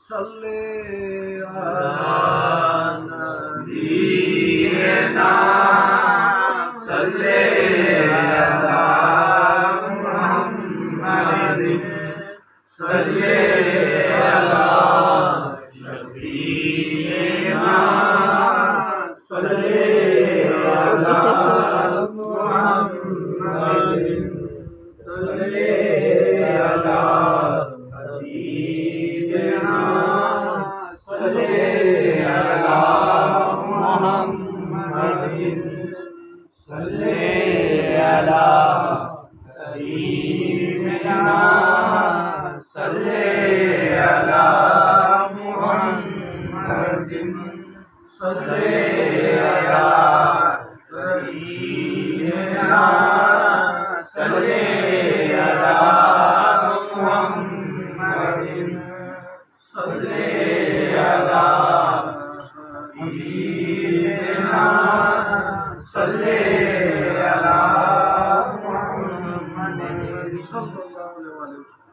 صلی علی نبینا صلی علی محمد صلی علی شفیعنا صلی علی محمد صلی علی حبیبنا صلی علی محمد صلی علی حبیبنا صلی علی محمد صلی علی حبیبنا صلی علی محمد صلی علی حبیبنا صلی علی محمد صلی اللہ علیہ وسلم.